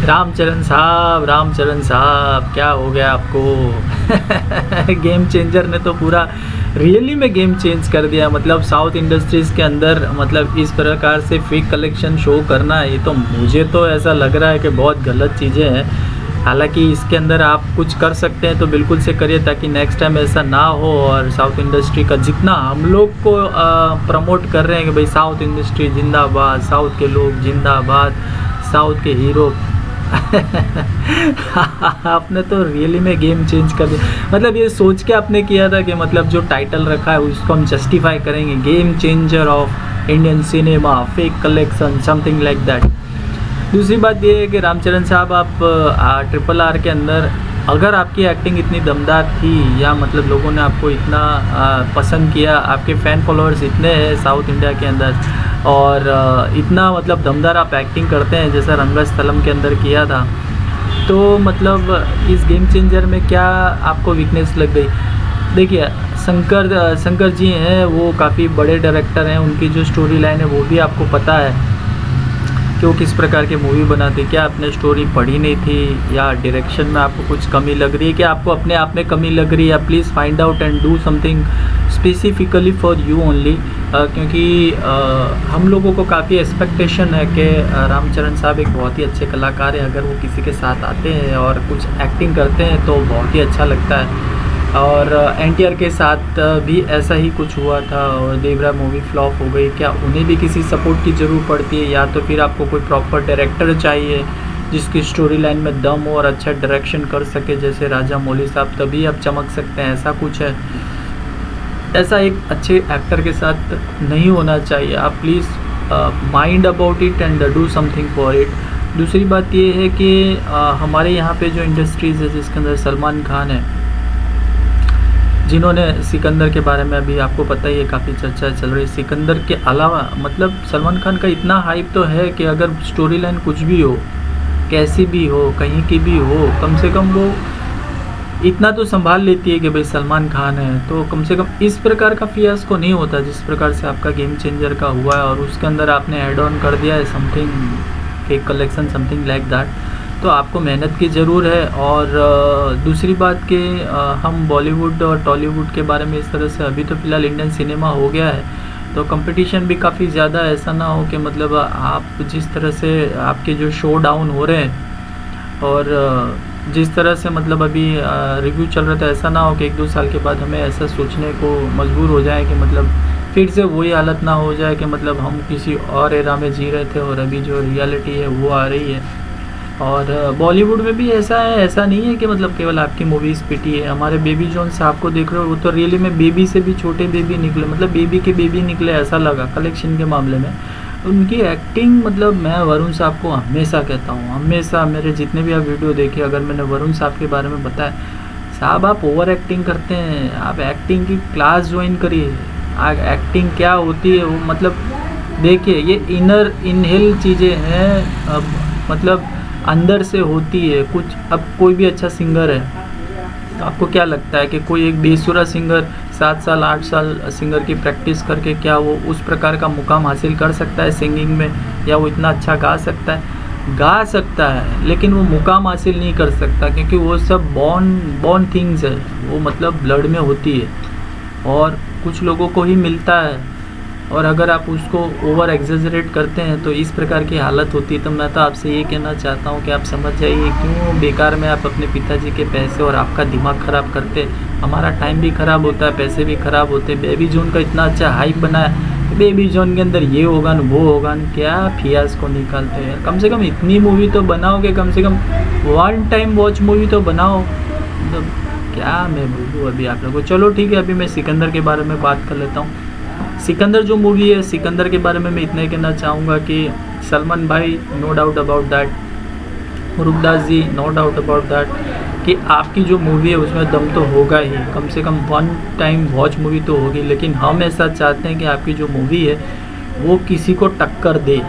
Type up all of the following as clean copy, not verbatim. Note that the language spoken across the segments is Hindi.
रामचरण साहब क्या हो गया आपको? गेम चेंजर ने तो पूरा रियली में गेम चेंज कर दिया। मतलब साउथ इंडस्ट्रीज़ के अंदर मतलब इस प्रकार से फेक कलेक्शन शो करना, ये तो मुझे तो ऐसा लग रहा है कि बहुत गलत चीज़ें हैं। हालांकि इसके अंदर आप कुछ कर सकते हैं तो बिल्कुल से करिए, ताकि नेक्स्ट टाइम ऐसा ना हो। और साउथ इंडस्ट्री का जितना हम लोग को प्रमोट कर रहे हैं कि भाई साउथ इंडस्ट्री जिंदाबाद, साउथ के लोग जिंदाबाद, साउथ के हीरो आपने तो रियली में गेम चेंज कर दिया। मतलब ये सोच के आपने किया था कि मतलब जो टाइटल रखा है उसको हम जस्टिफाई करेंगे, game changer of Indian cinema, fake collection, something like that. दूसरी बात ये है कि रामचरण साहब, आप RRR के अंदर अगर आपकी एक्टिंग इतनी दमदार थी, या मतलब लोगों ने आपको इतना पसंद किया, आपके फ़ैन फॉलोअर्स इतने हैं साउथ इंडिया के अंदर, और इतना मतलब दमदार आप एक्टिंग करते हैं जैसा रंगस्थलम के अंदर किया था, तो मतलब इस गेम चेंजर में क्या आपको वीकनेस लग गई? देखिए शंकर जी हैं, वो काफ़ी बड़े डायरेक्टर हैं, उनकी जो स्टोरी लाइन है वो भी आपको पता है कि वो किस प्रकार की मूवी बनाते। क्या आपने स्टोरी पढ़ी नहीं थी, या डायरेक्शन में आपको कुछ कमी लग रही है, कि आपको अपने आप में कमी लग रही है? Please find out and do something specifically for you only. क्योंकि हम लोगों को काफ़ी एक्सपेक्टेशन है कि रामचरण साहब एक बहुत ही अच्छे कलाकार हैं। अगर वो किसी के साथ आते हैं और कुछ एक्टिंग करते हैं तो बहुत ही अच्छा लगता है। और NTR के साथ भी ऐसा ही कुछ हुआ था, और देवरा मूवी फ्लॉप हो गई। क्या उन्हें भी किसी सपोर्ट की ज़रूरत पड़ती है, या तो फिर आपको कोई प्रॉपर डायरेक्टर चाहिए जिसकी स्टोरी लाइन में दम हो और अच्छा डायरेक्शन कर सके, जैसे राजा मौली साहब, तभी आप चमक सकते हैं। ऐसा कुछ है, ऐसा एक अच्छे एक्टर के साथ नहीं होना चाहिए। आप please mind about it and do something for it. दूसरी बात ये है कि हमारे यहाँ पे जो इंडस्ट्रीज़ है जिसके अंदर सलमान खान है, जिन्होंने सिकंदर के बारे में अभी आपको पता ही है, काफ़ी चर्चा चल रही है। सिकंदर के अलावा मतलब सलमान खान का इतना हाइप तो है कि अगर स्टोरी लाइन कुछ भी हो, कैसी भी हो, कहीं की भी हो, कम से कम वो इतना तो संभाल लेती है कि भाई सलमान खान है, तो कम से कम इस प्रकार का फियास्को नहीं होता जिस प्रकार से आपका गेम चेंजर का हुआ है। और उसके अंदर आपने ऐड ऑन कर दिया है something fake collection, something like that. तो आपको मेहनत की ज़रूर है। और दूसरी बात कि हम बॉलीवुड और टॉलीवुड के बारे में इस तरह से, अभी तो फ़िलहाल इंडियन सिनेमा हो गया है तो कंपटीशन भी काफ़ी ज़्यादा, ऐसा ना हो कि मतलब आप जिस तरह से आपके जो शो डाउन हो रहे हैं, और जिस तरह से मतलब अभी रिव्यू चल रहा था, ऐसा ना हो कि 1-2 साल के बाद हमें ऐसा सोचने को मजबूर हो जाए कि मतलब फिर से वही हालत ना हो जाए कि मतलब हम किसी और एरा में जी रहे थे और अभी जो रियलिटी है वो आ रही है। और बॉलीवुड में भी ऐसा है, ऐसा नहीं है कि मतलब केवल आपकी मूवीज़ पिटी है। हमारे बेबी जॉन साहब को देख रहे हो, वो तो रियली में बेबी से भी छोटे बेबी निकले, मतलब बेबी के बेबी निकले ऐसा लगा कलेक्शन के मामले में। उनकी एक्टिंग, मतलब मैं वरुण साहब को हमेशा कहता हूँ, हमेशा मेरे जितने भी आप वीडियो देखे, अगर मैंने वरुण साहब के बारे में बताया, साहब आप ओवर एक्टिंग करते हैं, आप एक्टिंग की क्लास ज्वाइन करिए। एक्टिंग क्या होती है वो मतलब देखिए, ये इनर इनहेल चीज़ें हैं, अब मतलब अंदर से होती है कुछ। अब कोई भी अच्छा सिंगर है तो आपको क्या लगता है कि कोई एक बेसुरा सिंगर 7 साल 8 साल सिंगर की प्रैक्टिस करके क्या वो उस प्रकार का मुकाम हासिल कर सकता है सिंगिंग में, या वो इतना अच्छा गा सकता है? गा सकता है, लेकिन वो मुकाम हासिल नहीं कर सकता, क्योंकि वो सब बॉर्न थिंग्स है, वो मतलब ब्लड में होती है और कुछ लोगों को ही मिलता है। और अगर आप उसको ओवर एग्जेजरेट करते हैं तो इस प्रकार की हालत होती है। तो मैं तो आपसे ये कहना चाहता हूँ कि आप समझ जाइए क्यों बेकार में आप अपने पिताजी के पैसे और आपका दिमाग ख़राब करते। हमारा टाइम भी ख़राब होता है, पैसे भी ख़राब होते। बेबी जॉन का इतना अच्छा हाइप बनाया, बेबी जॉन के अंदर ये होगा न वो होगा न, क्या फियास को निकालते हैं। कम से कम इतनी मूवी तो बनाओगे, कम से कम 1 टाइम वॉच मूवी तो बनाओ। मतलब क्या मैं बोलूँ अभी आप लोगों को। चलो ठीक है, अभी मैं सिकंदर के बारे में बात कर लेता हूँ। सिकंदर जो मूवी है, सिकंदर के बारे में मैं इतना ही कहना चाहूँगा कि सलमान भाई, no doubt about that, Murugadoss ji, no doubt about that, कि आपकी जो मूवी है उसमें दम तो होगा ही, कम से कम 1 टाइम वॉच मूवी तो होगी। लेकिन हम ऐसा चाहते हैं कि आपकी जो मूवी है वो किसी को टक्कर दे।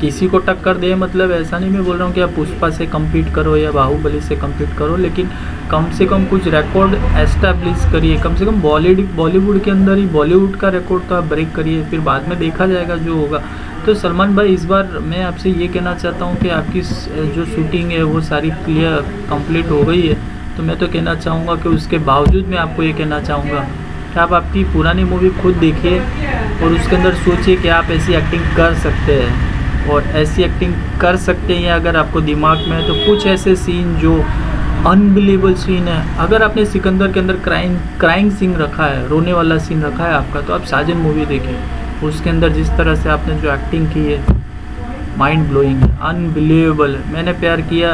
किसी को टक्कर दे मतलब ऐसा नहीं मैं बोल रहा हूँ कि आप पुष्पा से कम्पीट करो या बाहुबली से कम्पीट करो, लेकिन कम से कम कुछ रिकॉर्ड एस्टैब्लिश करिए। कम से कम बॉलीवुड के अंदर ही बॉलीवुड का रिकॉर्ड तो आप ब्रेक करिए, फिर बाद में देखा जाएगा जो होगा। तो सलमान भाई इस बार मैं आपसे ये कहना चाहता हूँ कि आपकी जो शूटिंग है वो सारी क्लियर कंप्लीट हो गई है। तो मैं तो कहना चाहूँगा कि उसके बावजूद मैं आपको ये कहना चाहूँगा कि आप आपकी पुरानी मूवी खुद देखिए और उसके अंदर सोचिए कि आप ऐसी एक्टिंग कर सकते हैं, और ऐसी एक्टिंग कर सकते हैं अगर आपको दिमाग में है तो कुछ ऐसे सीन जो अनबिलीवेबल सीन है। अगर आपने सिकंदर के अंदर क्राइंग सीन रखा है, रोने वाला सीन रखा है आपका, तो आप साजन मूवी देखिए, उसके अंदर जिस तरह से आपने जो एक्टिंग की है माइंड ब्लोइंग है, अनबिलीवेबल है। मैंने प्यार किया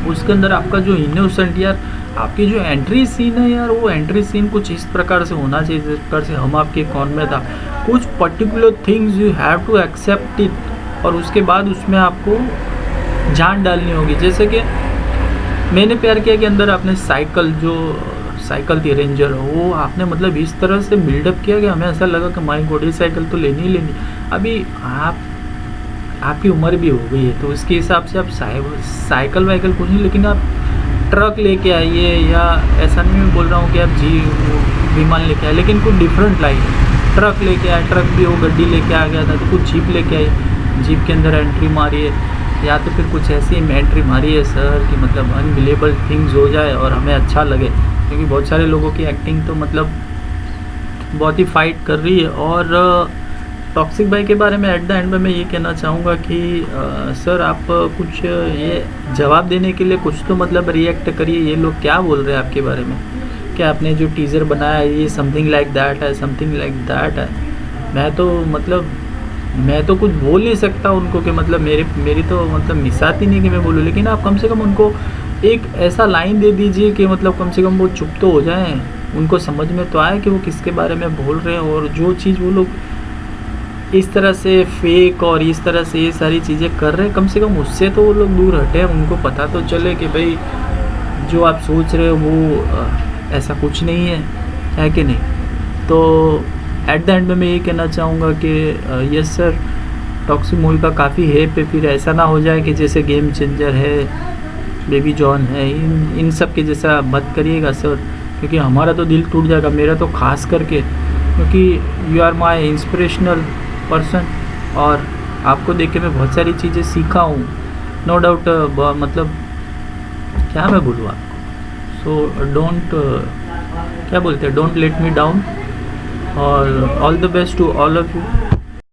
उसके अंदर आपका जो इनोसेंट यार, आपकी जो एंट्री सीन है यार, वो एंट्री सीन कुछ इस प्रकार से होना चाहिए जिस प्रकार से हम आपके कौन में था। कुछ particular things you have to accept it, और उसके बाद उसमें आपको जान डालनी होगी। जैसे कि मैंने प्यार किया के अंदर आपने साइकिल थी रेंजर, वो आपने मतलब इस तरह से बिल्डअप किया कि हमें ऐसा लगा कि माई गॉड ये साइकिल तो लेनी ही लेनी। अभी आपकी उम्र भी हो गई है तो उसके हिसाब से आप साइकिल वाइकल कुछ नहीं, लेकिन आप ट्रक लेके आइए, या ऐसा नहीं मैं बोल रहा हूँ कि आप विमान लेके आए, लेकिन कुछ डिफरेंट लाइए। ट्रक लेके आए, ट्रक भी वो गड्डी लेके आ गया था तो कुछ जीप लेके आई, जीप के अंदर एंट्री मारिए, या तो फिर कुछ ऐसी एंट्री मारिए सर कि मतलब अनबिलीवेबल थिंग्स हो जाए और हमें अच्छा लगे। क्योंकि बहुत सारे लोगों की एक्टिंग तो मतलब बहुत ही फाइट कर रही है। और टॉक्सिक भाई के बारे में एट द एंड में मैं ये कहना चाहूँगा कि सर आप कुछ ये जवाब देने के लिए कुछ तो मतलब रिएक्ट करिए, ये लोग क्या बोल रहे हैं आपके बारे में, कि आपने जो टीज़र बनाया है ये समथिंग लाइक दैट है, समथिंग लाइक दैट है। मैं तो कुछ बोल नहीं सकता उनको कि मतलब मेरी तो मतलब मिसाती नहीं कि मैं बोलूँ, लेकिन आप कम से कम उनको एक ऐसा लाइन दे दीजिए कि मतलब कम से कम वो चुप तो हो जाएं, उनको समझ में तो आए कि वो किसके बारे में बोल रहे हैं। और जो चीज़ वो लोग इस तरह से फेक और इस तरह से ये सारी चीज़ें कर रहे हैं, कम से कम उससे तो वो लोग दूर हटे, उनको पता तो चले कि भाई जो आप सोच रहे हो वो ऐसा कुछ नहीं है कि नहीं। तो एट द एंड में मैं ये कहना चाहूँगा कि यस सर, टॉक्सिक मूवी का काफ़ी है पे, फिर ऐसा ना हो जाए कि जैसे गेम चेंजर है, बेबी जॉन है, इन सब के जैसा मत करिएगा सर, क्योंकि हमारा तो दिल टूट जाएगा, मेरा तो खास करके, क्योंकि you are my inspirational person और आपको देख के मैं बहुत सारी चीज़ें सीखा हूँ, नो डाउट। मतलब क्या मैं बोलूँ आपको, सो डोंट क्या बोलते हैं, डोंट लेट मी डाउन, और all the best to all of you.